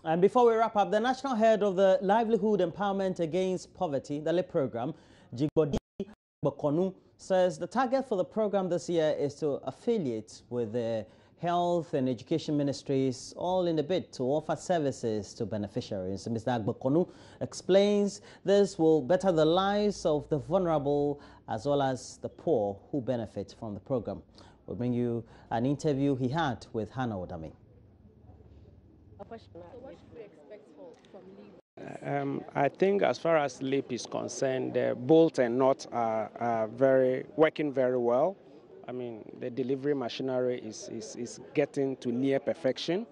And before we wrap up, the national head of the Livelihood Empowerment Against Poverty, the LIP program, Jigbodi Bokonu, says the target for the program this year is to affiliate with the health and education ministries, all in a bid to offer services to beneficiaries. Mr. Agbekonu explains this will better the lives of the vulnerable as well as the poor who benefit from the program. We'll bring you an interview he had with Hannah Odami. So what should we expect from LEAP? I think as far as LEAP is concerned, the bolt and nut are working very well. I mean, the delivery machinery is getting to near perfection.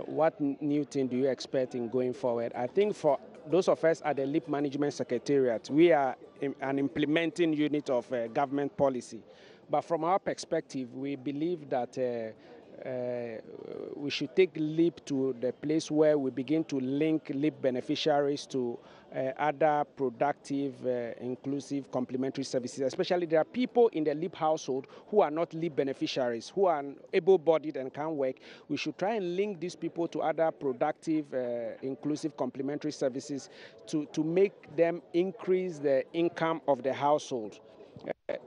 What new thing do you expect in going forward? I think for those of us at the LEAP Management Secretariat, we are an implementing unit of government policy. But from our perspective, we believe that we should take LEAP to the place where we begin to link LEAP beneficiaries to other productive, inclusive, complementary services. Especially there are people in the LEAP household who are not LEAP beneficiaries, who are able-bodied and can work. We should try and link these people to other productive, inclusive, complementary services to make them increase the income of the household.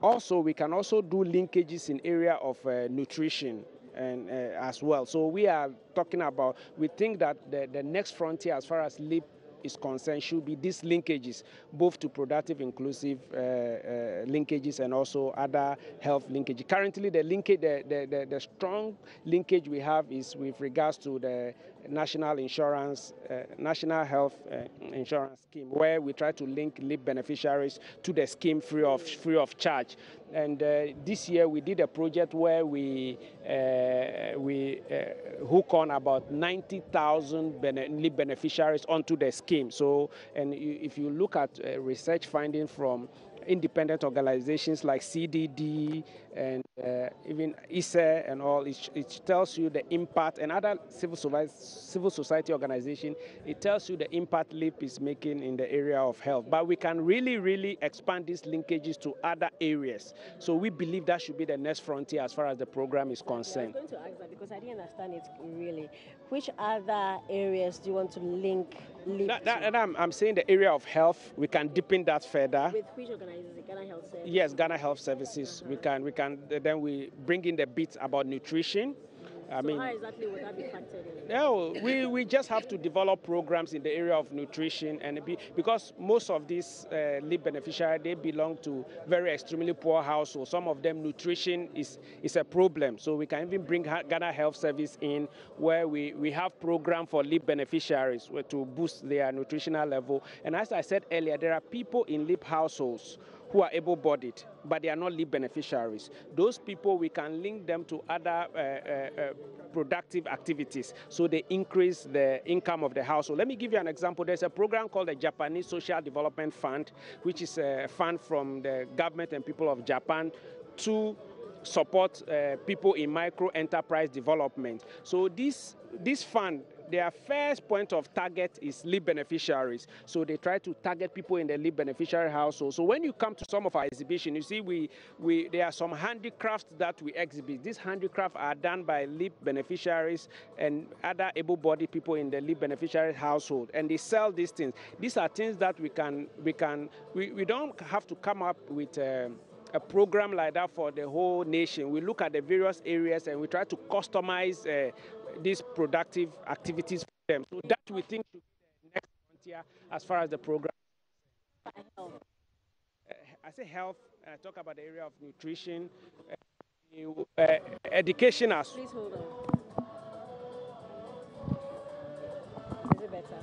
Also, we can also do linkages in area of nutrition and as well. So we are talking about, we think that the next frontier as far as LEAP is concerned should be these linkages, both to productive, inclusive linkages and also other health linkages. Currently, the linkage, the strong linkage we have is with regards to the national insurance, national health insurance scheme, where we try to link LEAP beneficiaries to the scheme free of charge. And this year we did a project where we hook on about 90,000 LEAP beneficiaries onto the scheme. So, and if you look at research finding from independent organizations like CDD and even ISE and all, it tells you the impact, and other civil society organization, it tells you the impact LEAP is making in the area of health. But we can really expand these linkages to other areas. So we believe that should be the next frontier as far as the program is concerned. I was going to ask that because I didn't understand it really. Which other areas do you want to link LEAP to? I'm saying the area of health, we can deepen that further. With which organization? Ghana Health Services? Yes, Ghana Health Services. Then we bring in the bit about nutrition. How exactly would that be factored in? No, we just have to develop programs in the area of nutrition, and because most of these LEAP beneficiaries, they belong to very extremely poor households. Some of them, nutrition is a problem. So we can even bring Ghana Health Service in, where we have program for LEAP beneficiaries to boost their nutritional level. And as I said earlier, there are people in LEAP households who are able-bodied, but they are not LEAP beneficiaries. Those people, we can link them to other productive activities, so they increase the income of the household. Let me give you an example. There's a program called the Japanese Social Development Fund, which is a fund from the government and people of Japan to support people in micro-enterprise development. So this fund, their first point of target is LEAP beneficiaries. So they try to target people in the LEAP beneficiary household. So when you come to some of our exhibition, you see there are some handicrafts that we exhibit. These handicrafts are done by LEAP beneficiaries and other able-bodied people in the LEAP beneficiary household, and they sell these things. These are things that we don't have to come up with a program like that for the whole nation. We look at the various areas and we try to customize these productive activities for them. So that we think should be the next frontier as far as the program. I say health, and I talk about the area of nutrition, education as. Please hold on. Is it better?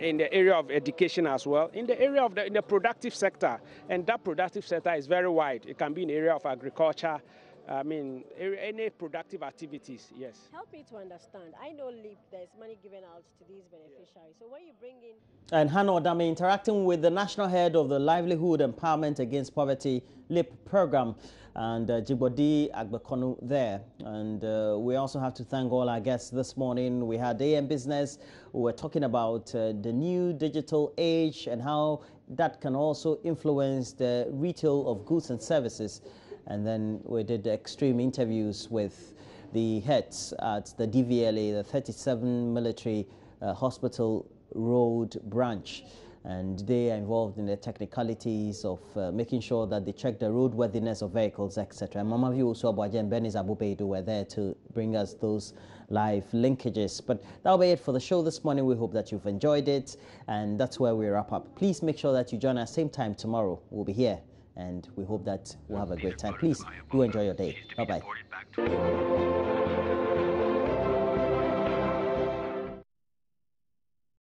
In the area of education as well, in the area of in the productive sector, and that productive sector is very wide. It can be in the area of agriculture, I mean, any productive activities, yes. Help me to understand. I know LEAP, there's money given out to these beneficiaries. So when you bring in... And Hannah Odami interacting with the national head of the Livelihood Empowerment Against Poverty LEAP program, and Jigbodi Agbekonu there. And we also have to thank all our guests this morning. We had AM Business. We were talking about the new digital age and how that can also influence the retail of goods and services. And then we did extreme interviews with the heads at the DVLA, the 37 Military Hospital Road branch, and they are involved in the technicalities of making sure that they check the roadworthiness of vehicles, etc. Mama View Usuabuaje and Benis Abubedu were there to bring us those live linkages. But that'll be it for the show this morning. We hope that you've enjoyed it, and that's where we wrap up. Please make sure that you join us same time tomorrow. We'll be here, and we hope that we'll have a great time. Please do enjoy your day. Bye-bye.